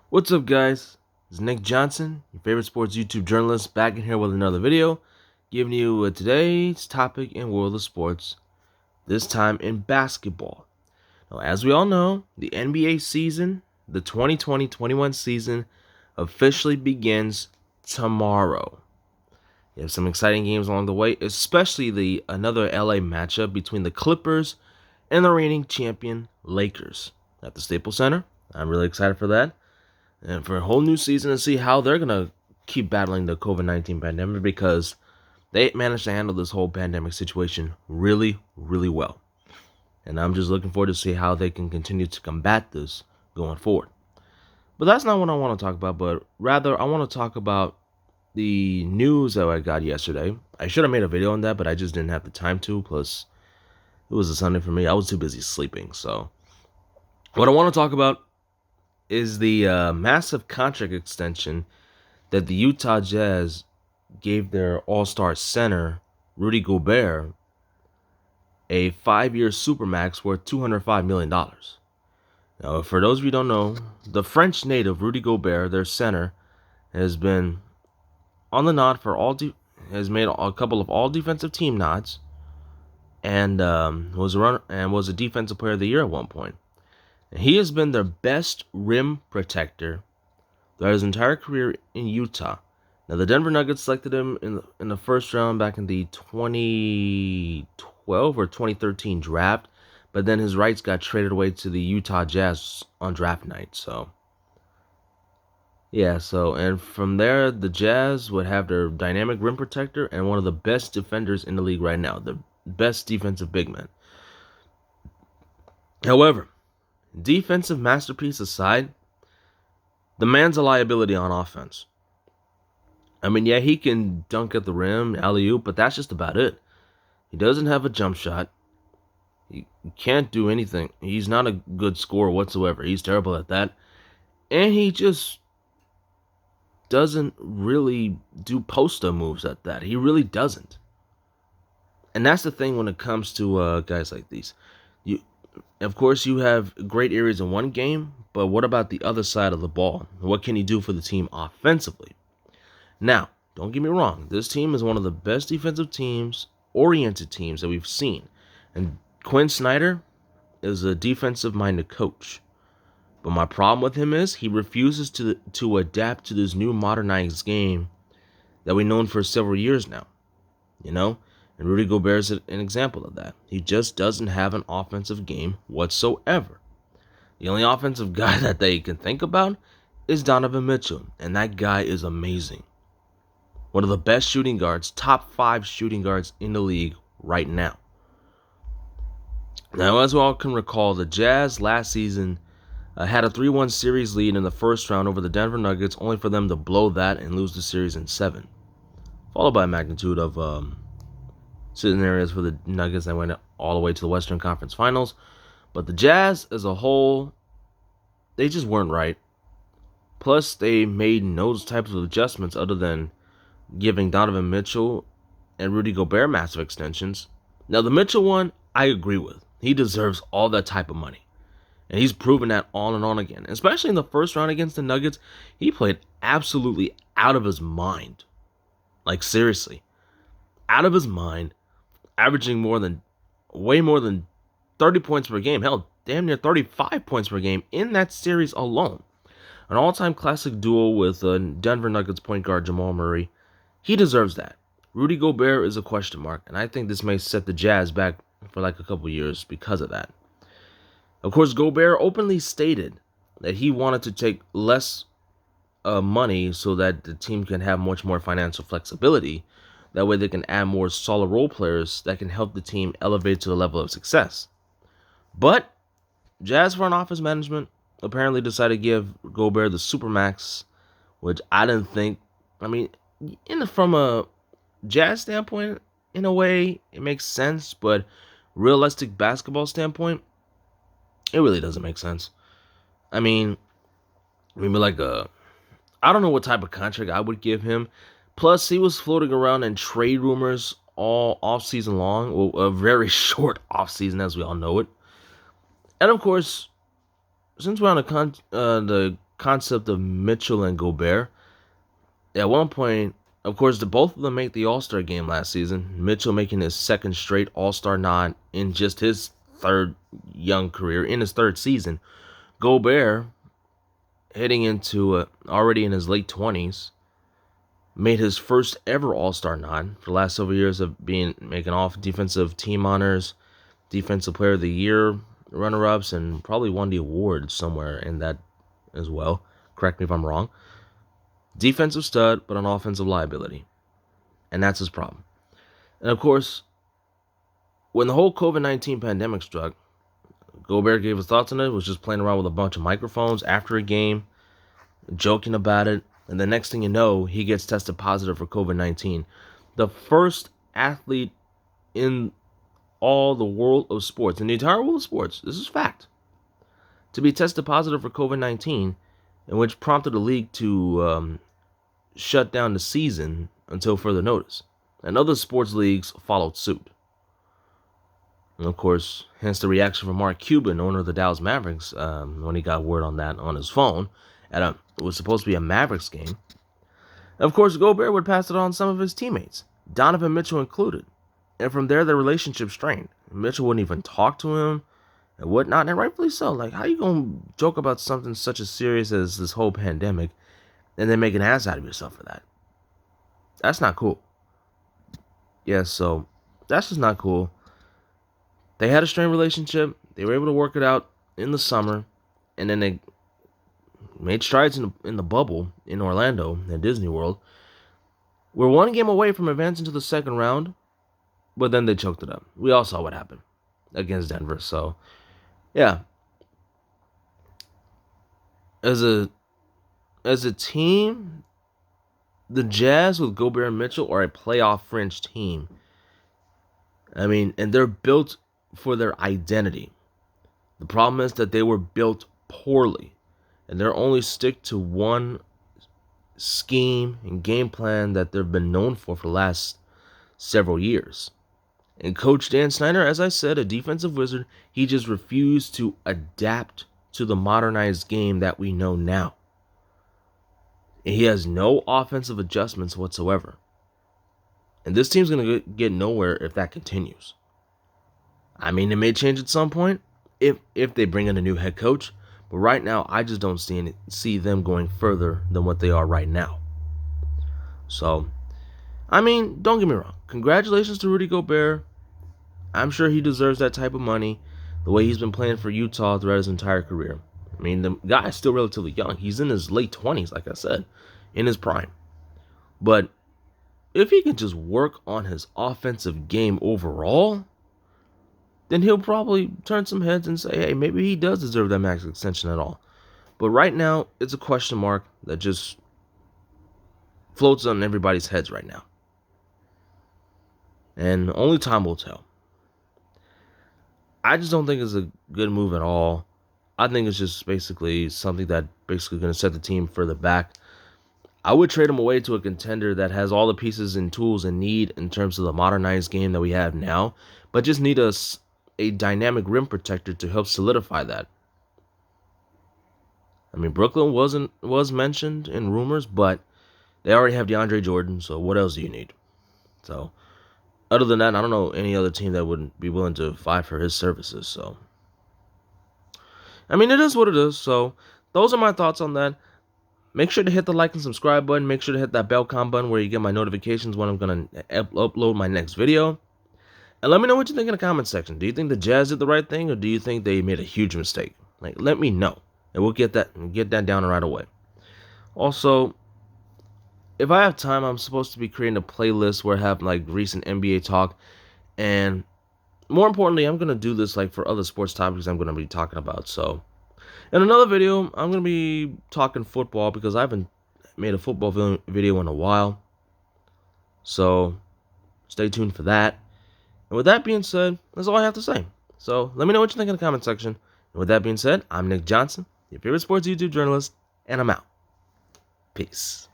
What's up, guys? It's Nick Johnson, your favorite sports YouTube journalist, back in here with another video, giving you today's topic in world of sports, this time in basketball. Now, as we all know, the NBA season, the 2020-21 season, officially begins tomorrow. You have some exciting games along the way, especially the another LA matchup between the Clippers and the reigning champion Lakers at the Staples Center. I'm really excited for that. And for a whole new season to see how they're going to keep battling the COVID-19 pandemic, because they managed to handle this whole pandemic situation really, really well. And I'm just looking forward to see how they can continue to combat this going forward. But that's not what I want to talk about, but rather I want to talk about the news that I got yesterday. I should have made a video on that, but I just didn't have the time to. Plus, it was a Sunday for me. I was too busy sleeping. So, what I want to talk about is the massive contract extension that the Utah Jazz gave their All-star center, Rudy Gobert, a 5-year supermax worth $205 million. Now, for those of you who don't know, the French native Rudy Gobert, their center, has been on the nod for has made a couple of all defensive team nods, and was a defensive player of the year at one point. And he has been their best rim protector throughout his entire career in Utah. Now, the Denver Nuggets selected him in the first round back in the 2012 or 2013 draft, but then his rights got traded away to the Utah Jazz on draft night. So, and from there, the Jazz would have their dynamic rim protector and one of the best defenders in the league right now, the best defensive big man. However, defensive masterpiece aside, the man's a liability on offense. I mean, yeah, he can dunk at the rim, alley-oop, but that's just about it. He doesn't have a jump shot. He can't do anything. He's not a good scorer whatsoever. He's terrible at that. And he just doesn't really do post-up moves at that. He really doesn't. And that's the thing when it comes to guys like these. Of course, you have great areas in one game, but what about the other side of the ball? What can he do for the team offensively? Now, don't get me wrong. This team is one of the best defensive oriented teams that we've seen. And Quinn Snyder is a defensive-minded coach. But my problem with him is he refuses to adapt to this new modernized game that we've known for several years now. And Rudy Gobert is an example of that. He just doesn't have an offensive game whatsoever. The only offensive guy that they can think about is Donovan Mitchell, and that guy is amazing. One of the best shooting guards, top 5 shooting guards in the league right now. Now, as we all can recall, the Jazz last season had a 3-1 series lead in the first round over the Denver Nuggets, only for them to blow that and lose the series in 7. Followed by a magnitude of scenarios for the Nuggets that went all the way to the Western Conference Finals. But the Jazz as a whole, they just weren't right. Plus, they made no types of adjustments other than giving Donovan Mitchell and Rudy Gobert massive extensions. Now, the Mitchell one, I agree with. He deserves all that type of money. And he's proven that on and on again. Especially in the first round against the Nuggets, he played absolutely out of his mind. Like, seriously. Out of his mind. Averaging way more than 30 points per game. Hell, damn near 35 points per game in that series alone. An all-time classic duo with Denver Nuggets point guard Jamal Murray. He deserves that. Rudy Gobert is a question mark, and I think this may set the Jazz back for like a couple years because of that. Of course, Gobert openly stated that he wanted to take less money so that the team can have much more financial flexibility. That way they can add more solid role players that can help the team elevate to the level of success. But Jazz front office management apparently decided to give Gobert the supermax, which I didn't think. I mean, from a Jazz standpoint, in a way, it makes sense. But realistic basketball standpoint, it really doesn't make sense. I mean, maybe I don't know what type of contract I would give him. Plus, he was floating around in trade rumors all off-season long. Well, a very short off-season, as we all know it. And, of course, since we're on the concept of Mitchell and Gobert. At one point, of course, both of them make the All-Star game last season. Mitchell making his second straight All-Star nod in just his third young career, in his third season. Gobert, heading into already in his late 20s, made his first ever All-Star nod for the last several years of making off defensive team honors, defensive player of the year runner-ups, and probably won the award somewhere in that as well. Correct me if I'm wrong. Defensive stud, but an offensive liability. And that's his problem. And of course, when the whole COVID-19 pandemic struck, Gobert gave his thoughts on it, was just playing around with a bunch of microphones after a game, joking about it, and the next thing you know, he gets tested positive for COVID-19. The first athlete in all the world of sports, in the entire world of sports, this is fact, to be tested positive for COVID-19, and which prompted the league to shut down the season until further notice. And other sports leagues followed suit. And of course, hence the reaction from Mark Cuban, owner of the Dallas Mavericks, when he got word on that on his phone at it was supposed to be a Mavericks game. And of course, Gobert would pass it on to some of his teammates, Donovan Mitchell included. And from there, their relationship strained. Mitchell wouldn't even talk to him and whatnot, and rightfully so. Like, how you gonna joke about something such as serious as this whole pandemic and then make an ass out of yourself for that? That's not cool. Yeah, so that's just not cool. They had a strained relationship. They were able to work it out in the summer, and then they made strides in the bubble in Orlando at Disney World. We're one game away from advancing to the second round, but then they choked it up. We all saw what happened against Denver. So, yeah. As a team, the Jazz with Gobert and Mitchell are a playoff fringe team. I mean, and they're built for their identity. The problem is that they were built poorly, and they're only stick to one scheme and game plan that they've been known for the last several years. And Coach Dan Snyder, as I said, a defensive wizard, he just refused to adapt to the modernized game that we know now. And he has no offensive adjustments whatsoever. And this team's going to get nowhere if that continues. I mean, it may change at some point if they bring in a new head coach. But right now, I just don't see them going further than what they are right now. So, I mean, don't get me wrong. Congratulations to Rudy Gobert. I'm sure he deserves that type of money, the way he's been playing for Utah throughout his entire career. I mean, the guy is still relatively young. He's in his late 20s, like I said, in his prime. But if he can just work on his offensive game overall, then he'll probably turn some heads and say, hey, maybe he does deserve that max extension at all. But right now, it's a question mark that just floats on everybody's heads right now. And only time will tell. I just don't think it's a good move at all. I think it's just basically something that basically going to set the team further back. I would trade him away to a contender that has all the pieces and tools and need in terms of the modernized game that we have now, but just need a dynamic rim protector to help solidify that. I mean, Brooklyn was mentioned in rumors, but they already have DeAndre Jordan, so what else do you need? So, other than that, I don't know any other team that would be willing to fight for his services. So, I mean, it is what it is. So, those are my thoughts on that. Make sure to hit the like and subscribe button. Make sure to hit that bell com button where you get my notifications when I'm going to upload my next video. And let me know what you think in the comment section. Do you think the Jazz did the right thing, or do you think they made a huge mistake? Like, let me know, and we'll get that down right away. Also, if I have time, I'm supposed to be creating a playlist where I have like recent NBA talk, and more importantly, I'm gonna do this like for other sports topics I'm gonna be talking about. So, in another video, I'm gonna be talking football because I haven't made a football video in a while. So, stay tuned for that. And with that being said, that's all I have to say. So, let me know what you think in the comment section. And with that being said, I'm Nick Johnson, your favorite sports YouTube journalist, and I'm out. Peace.